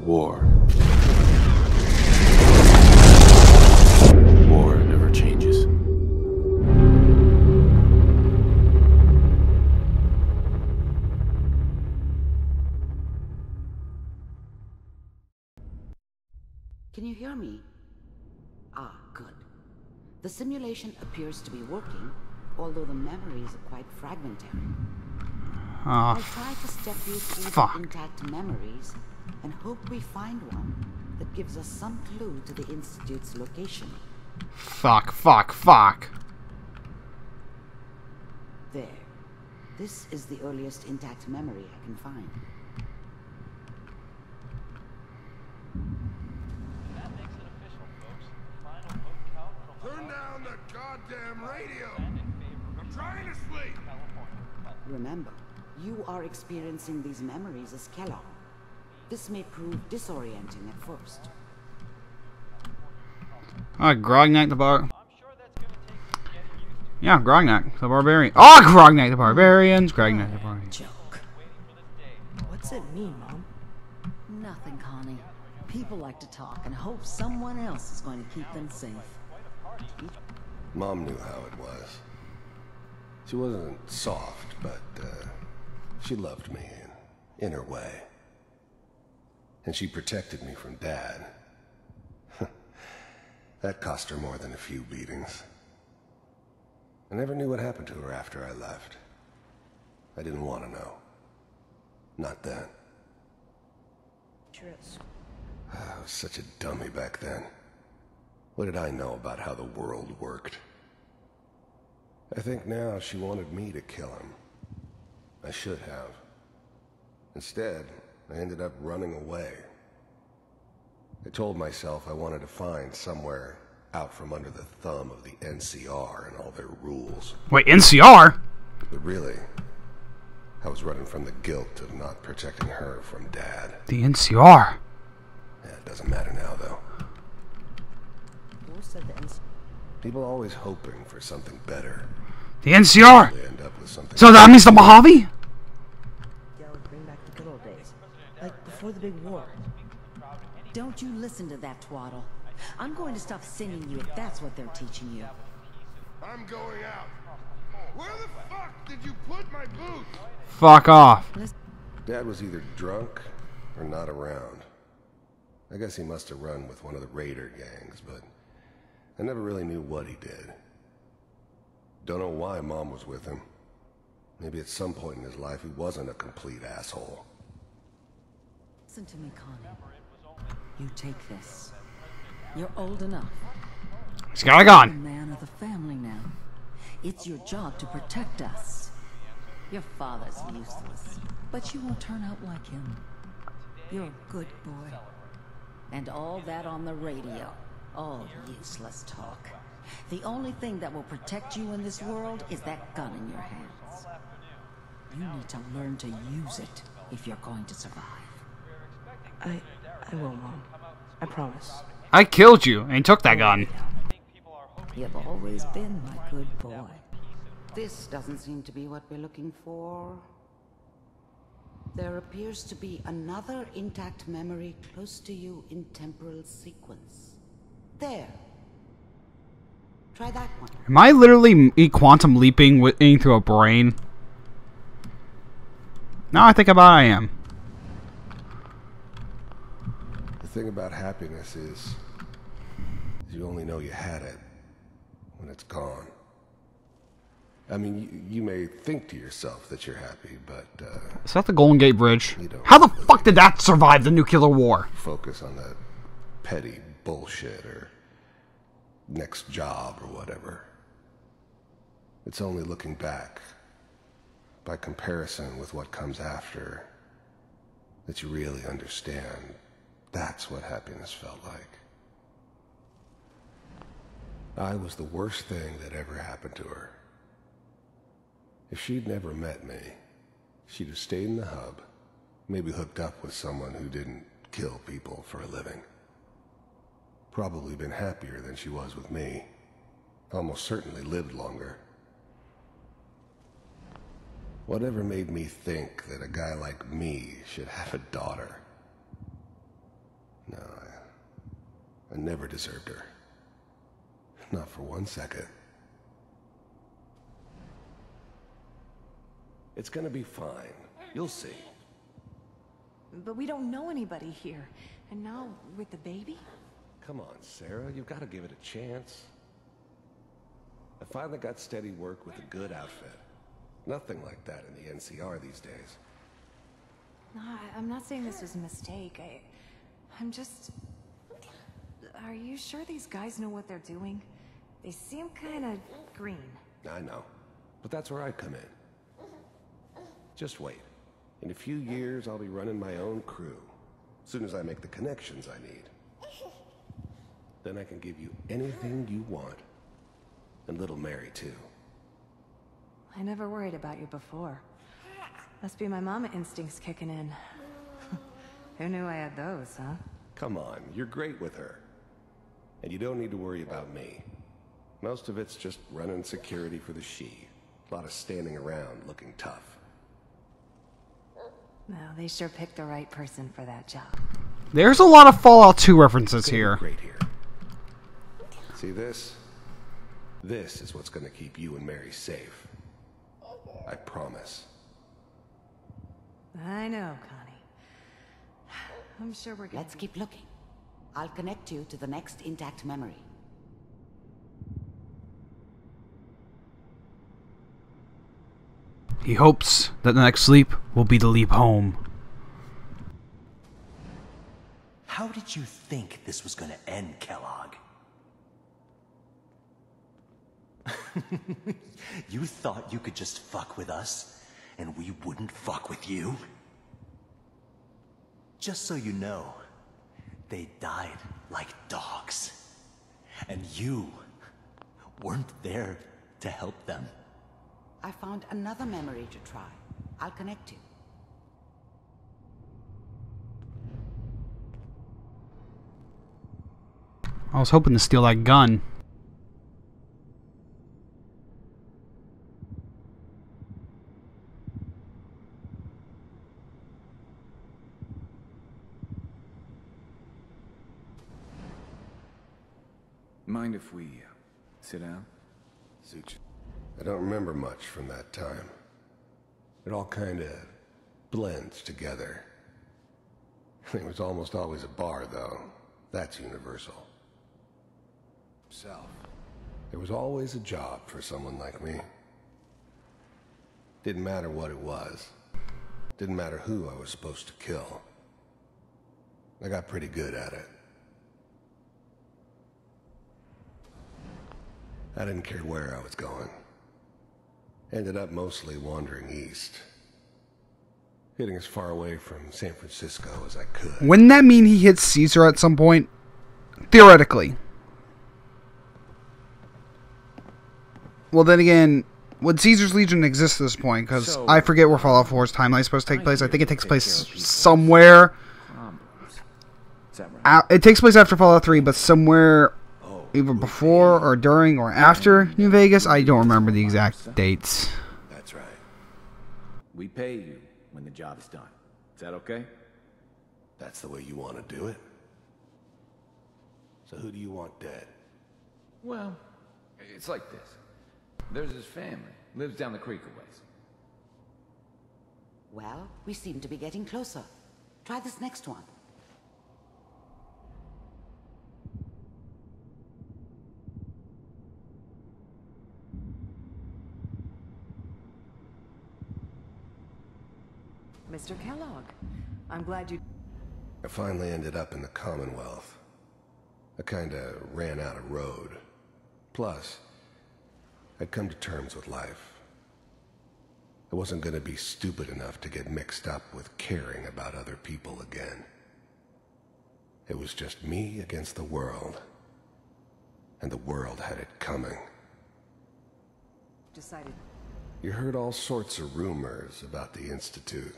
War. War never changes. Can you hear me? Ah, good. The simulation appears to be working, although the memories are quite fragmentary. I'll try to step you through the intact memories and hope we find one that gives us some clue to the Institute's location. Fuck. There. This is the earliest intact memory I can find. Turn down the goddamn radio! I'm trying to sleep! Remember, you are experiencing these memories as Kellogg. This may prove disorienting at first. Grognak the Bar... Yeah, Grognak the Barbarian. Oh, Grognak the Barbarians! Grognak the Barbarian. Joke. What's it mean, Mom? Nothing, Connie. People like to talk and hope someone else is going to keep them safe. Mom knew how it was. She wasn't soft, but she loved me in her way. And she protected me from Dad. That cost her more than a few beatings. I never knew what happened to her after I left. I didn't want to know. Not then. I was such a dummy back then. What did I know about how the world worked? I think now she wanted me to kill him. I should have. Instead, I ended up running away. I told myself I wanted to find somewhere out from under the thumb of the NCR and all their rules. Wait, NCR? But really, I was running from the guilt of not protecting her from Dad. The NCR? Yeah, it doesn't matter now, though. People always hoping for something better. The NCR? They end up with something. So that means the Mojave? Yeah, would bring back the good old days. Like before the big war. Don't you listen to that twaddle. I'm going to stop singing you if that's what they're teaching you. I'm going out. Where the fuck did you put my boots? Fuck off. Dad was either drunk or not around. I guess he must have run with one of the raider gangs, but I never really knew what he did. Don't know why Mom was with him. Maybe at some point in his life he wasn't a complete asshole. Listen to me, Connie. You take this. You're old enough. He's got a You're gun. a man of the family now. It's your job to protect us. Your father's useless, but you won't turn out like him. You're a good boy. And all that on the radio. All useless talk. The only thing that will protect you in this world is that gun in your hands. You need to learn to use it if you're going to survive. I will, Mom. I promise. I killed you and took that gun. You've always been my good boy. This doesn't seem to be what we're looking for. There appears to be another intact memory close to you in temporal sequence. There. Try that one. Am I literally quantum leaping through a brain? Now I think about it, I am. The thing about happiness is you only know you had it when it's gone. I mean, you may think to yourself that you're happy, but Is that the Golden Gate Bridge? You don't How the really fuck did that survive the nuclear war? focus on that petty bullshit or next job or whatever. It's only looking back, by comparison with what comes after, that you really understand that's what happiness felt like. I was the worst thing that ever happened to her. If she'd never met me, she'd have stayed in the hub, maybe hooked up with someone who didn't kill people for a living. Probably been happier than she was with me. Almost certainly lived longer. Whatever made me think that a guy like me should have a daughter? never deserved her. Not for 1 second. It's gonna be fine. You'll see. But we don't know anybody here. And now, with the baby? Come on, Sarah. You've got to give it a chance. I finally got steady work with a good outfit. Nothing like that in the NCR these days. No, I'm not saying this was a mistake. I'm just... Are you sure these guys know what they're doing? They seem kind of green. I know. But that's where I come in. Just wait. In a few years, I'll be running my own crew. As soon as I make the connections I need. Then I can give you anything you want. And little Mary, too. I never worried about you before. Must be my mama instincts kicking in. Who knew I had those, huh? Come on, you're great with her. And you don't need to worry about me. Most of it's just running security for the She. A lot of standing around looking tough. No, they sure picked the right person for that job. There's a lot of Fallout 2 references here. Great here. See this? This is what's gonna keep you and Mary safe. I promise. I know, Connie. I'm sure we're gonna... Let's keep looking. I'll connect you to the next intact memory. He hopes that the next leap will be the leap home. How did you think this was gonna end, Kellogg? You thought you could just fuck with us, and we wouldn't fuck with you? Just so you know, they died like dogs. And you weren't there to help them. I found another memory to try. I'll connect you. I was hoping to steal that gun. Mind if we sit down? Suit you. I don't remember much from that time. It all kind of blends together. It was almost always a bar, though. That's universal. Self. There was always a job for someone like me. Didn't matter what it was. Didn't matter who I was supposed to kill. I got pretty good at it. I didn't care where I was going. Ended up mostly wandering east. Getting as far away from San Francisco as I could. Wouldn't that mean he hit Caesar at some point? Theoretically. Well, then again, would Caesar's Legion exist at this point? Because I forget where Fallout 4's timeline is supposed to take place. I think it takes place somewhere. It takes place after Fallout 3, but somewhere either before or during or after New Vegas. I don't remember the exact dates. That's right. We pay you when the job is done. Is that okay? That's the way you want to do it? So who do you want dead? Well, it's like this. There's his family. Lives down the creek a ways. Well, we seem to be getting closer. Try this next one. Mr. Kellogg, I'm glad you... I finally ended up in the Commonwealth. I kinda ran out of road. Plus, I'd come to terms with life. I wasn't gonna be stupid enough to get mixed up with caring about other people again. It was just me against the world. And the world had it coming. decided... You heard all sorts of rumors about the Institute.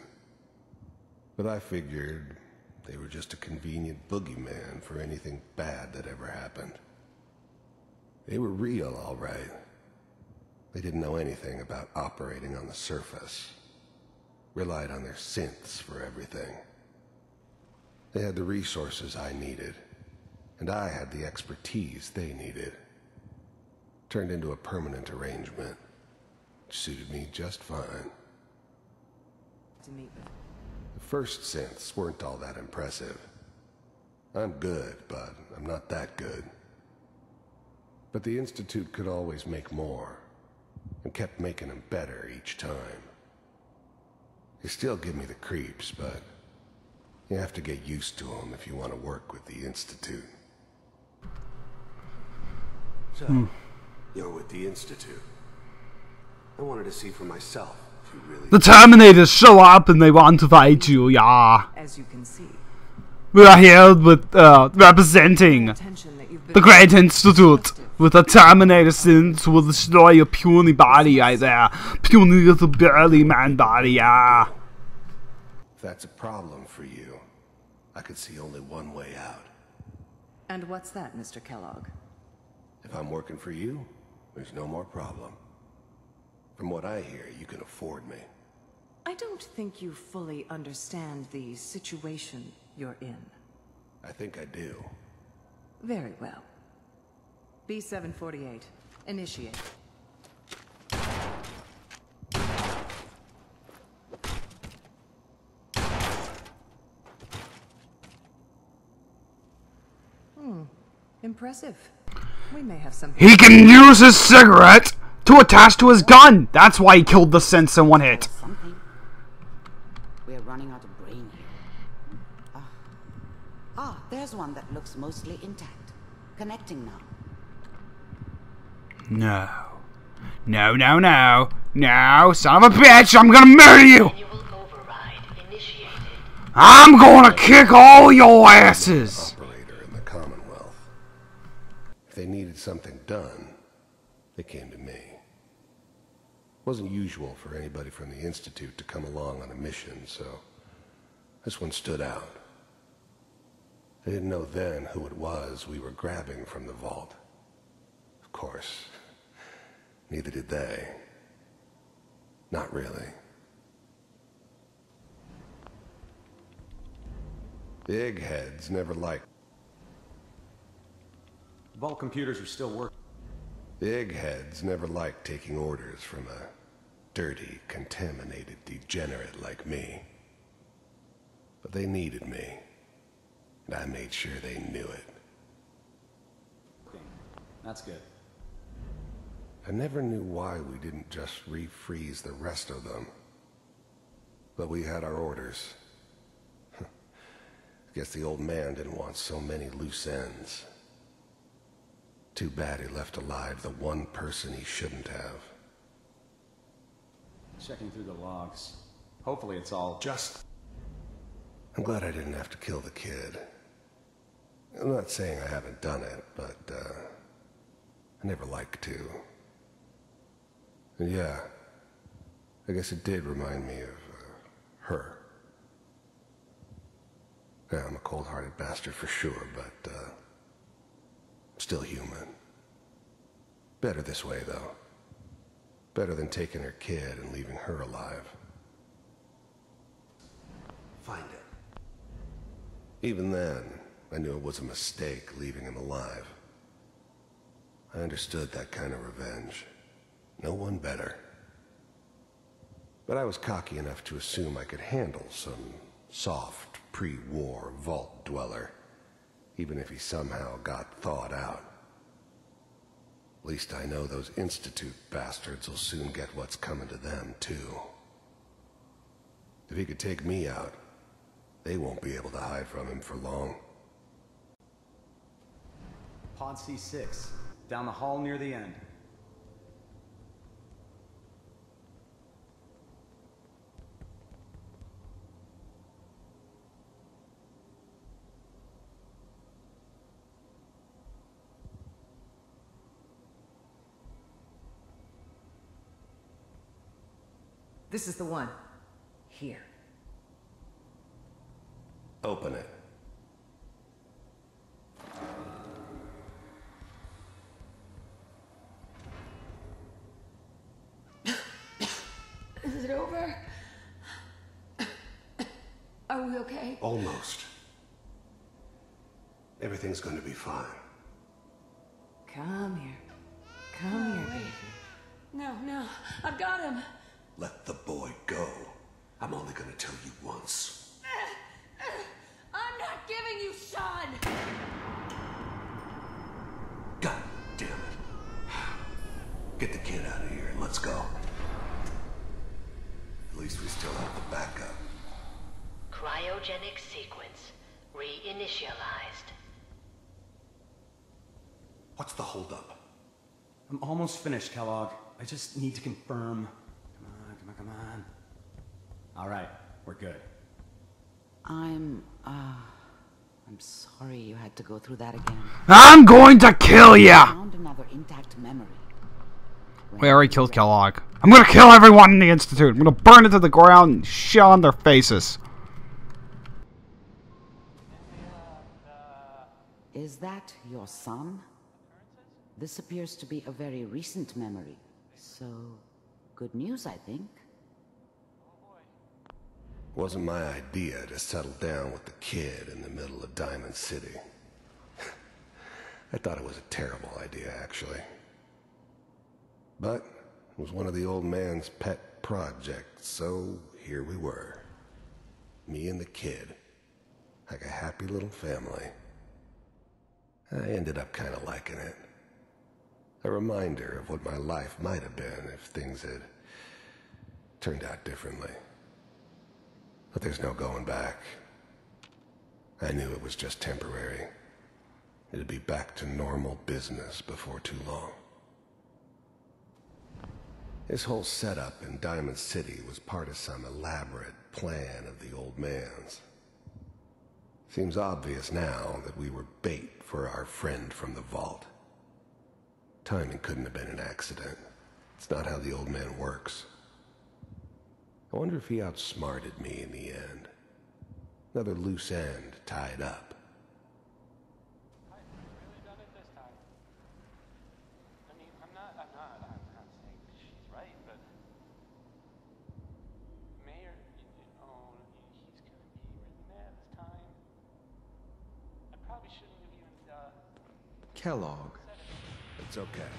But I figured they were just a convenient boogeyman for anything bad that ever happened. They were real, all right. They didn't know anything about operating on the surface. Relied on their synths for everything. They had the resources I needed, and I had the expertise they needed. Turned into a permanent arrangement, which suited me just fine. To meet with. The first synths weren't all that impressive. I'm good, but I'm not that good. But the Institute could always make more, and kept making them better each time. They still give me the creeps, but you have to get used to them if you want to work with the Institute. So, you're with the Institute. I wanted to see for myself if you really... The Terminators show up and they want to fight you, yeah. As you can see. We are here with, representing the Great Institute with the Terminator synths will destroy your puny body right there. Puny little burly man body, yeah. If that's a problem for you, I could see only one way out. And what's that, Mr. Kellogg? If I'm working for you, there's no more problem. From what I hear, you can afford me. I don't think you fully understand the situation you're in. I think I do. Very well. B-748, initiate. Impressive. We may have something. He can use his cigarette to attach to his gun! That's why he killed the synths in one hit. Something. We're running out of brain here. There's one that looks mostly intact. Connecting now. No. No, no, no. No, son of a bitch, I'm gonna murder you! I'm gonna kick all your asses! Operator in the Commonwealth. If they needed something done, they came to me. It wasn't usual for anybody from the Institute to come along on a mission, so this one stood out. I didn't know then who it was we were grabbing from the vault. Of course, neither did they. Not really. The eggheads never liked... Vault computers are still working. The eggheads never liked taking orders from a dirty, contaminated degenerate like me. But they needed me, and I made sure they knew it. That's good. I never knew why we didn't just refreeze the rest of them. But we had our orders. I guess the old man didn't want so many loose ends. Too bad he left alive the one person he shouldn't have. Checking through the logs. Hopefully it's all just... I'm glad I didn't have to kill the kid. I'm not saying I haven't done it, but, I never liked to. And yeah, I guess it did remind me of, her. Yeah, I'm a cold-hearted bastard for sure, but, still human. Better this way, though. Better than taking her kid and leaving her alive. Find it. Even then, I knew it was a mistake leaving him alive. I understood that kind of revenge. No one better. But I was cocky enough to assume I could handle some soft, pre-war vault dweller, even if he somehow got thawed out. At least I know those Institute bastards will soon get what's coming to them, too. If he could take me out, they won't be able to hide from him for long. Pod C6, down the hall near the end. This is the one. Here. Open it. Is it over? Are we okay? Almost. Everything's going to be fine. Come here. Come here, baby. No, I've got him. Let the boy go. I'm only going to tell you once. I'm not giving you Sean! God damn it. Get the kid out of here and let's go. At least we still have the backup. Cryogenic sequence reinitialized. What's the holdup? I'm almost finished, Kellogg. I just need to confirm. Come on. All right, we're good. I'm sorry you had to go through that again. I'm going to kill ya! Found another intact memory. We already killed Kellogg. I'm gonna kill everyone in the Institute. I'm gonna burn it to the ground and shit on their faces. Is that your son? This appears to be a very recent memory. So, good news, I think. Wasn't my idea to settle down with the kid in the middle of Diamond City. I thought it was a terrible idea, actually. But it was one of the old man's pet projects, so here we were. Me and the kid. Like a happy little family. I ended up kind of liking it. A reminder of what my life might have been if things had turned out differently. But there's no going back. I knew it was just temporary. It'd be back to normal business before too long. This whole setup in Diamond City was part of some elaborate plan of the old man's. Seems obvious now that we were bait for our friend from the vault. Timing couldn't have been an accident. It's not how the old man works. I wonder if he outsmarted me in the end. Another loose end tied up. Really done it this time. I mean, I'm not saying she's right, but Mayor, he's gonna be really mad this time. I probably shouldn't have even, Kellogg. It's okay.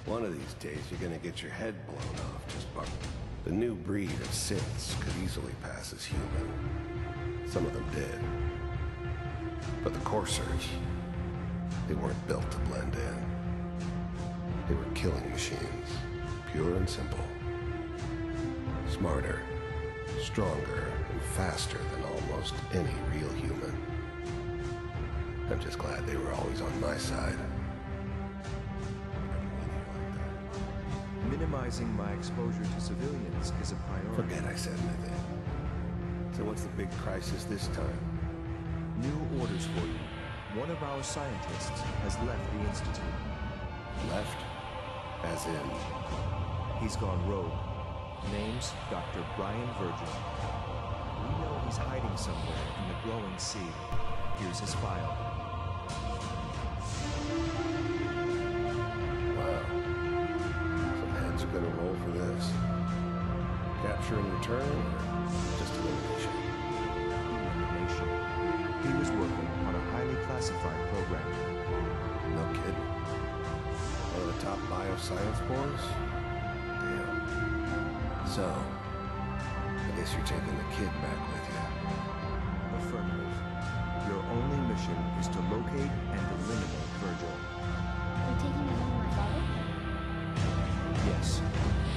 One of these days you're gonna get your head blown off just by... The new breed of synths could easily pass as human. Some of them did. But the Coursers, they weren't built to blend in. They were killing machines, pure and simple. Smarter, stronger, and faster than almost any real human. I'm just glad they were always on my side. Minimizing my exposure to civilians is a priority. Forget I said anything. So what's the big crisis this time? New orders for you. One of our scientists has left the Institute. Left? As in? He's gone rogue. Name's Dr. Brian Virgil. We know he's hiding somewhere in the glowing sea. Here's his file. Are gonna roll for this. Capture and return, or just elimination? Elimination. He was working on a highly classified program. No kidding. One of the top bioscience boys? Damn. So, I guess you're taking the kid back with you. Affirmative. Your only mission is to locate and eliminate Virgil. Are you taking me home, my father? Yes.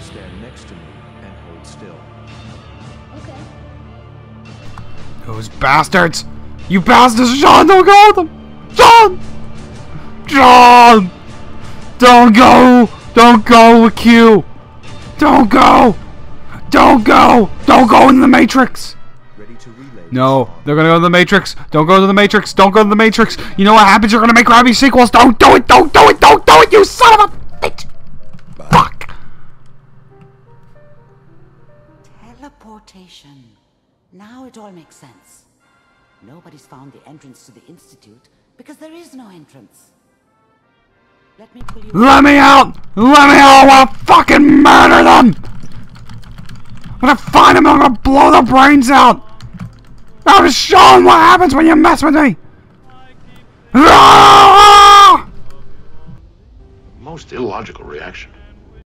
Stand next to me and hold still. Okay. Those bastards! You bastards! Sean, don't go with them! Sean! Sean! Don't go! Don't go with Q! Don't go! Don't go! Don't go in the Matrix! Ready to relay. No, they're gonna go to the Matrix. Don't go to the Matrix. Don't go to the Matrix. You know what happens? You're gonna make crappy sequels. Don't do it! Don't do it! Don't do it! You son of a bitch! Fuck! Teleportation. Now it all makes sense. Nobody's found the entrance to the Institute because there is no entrance. Let me pull you. Let me out! Let me out! I wanna fucking murder them! I'm gonna find them. I'm gonna blow their brains out. I was showing what happens when you mess with me. Ah! Most illogical reaction.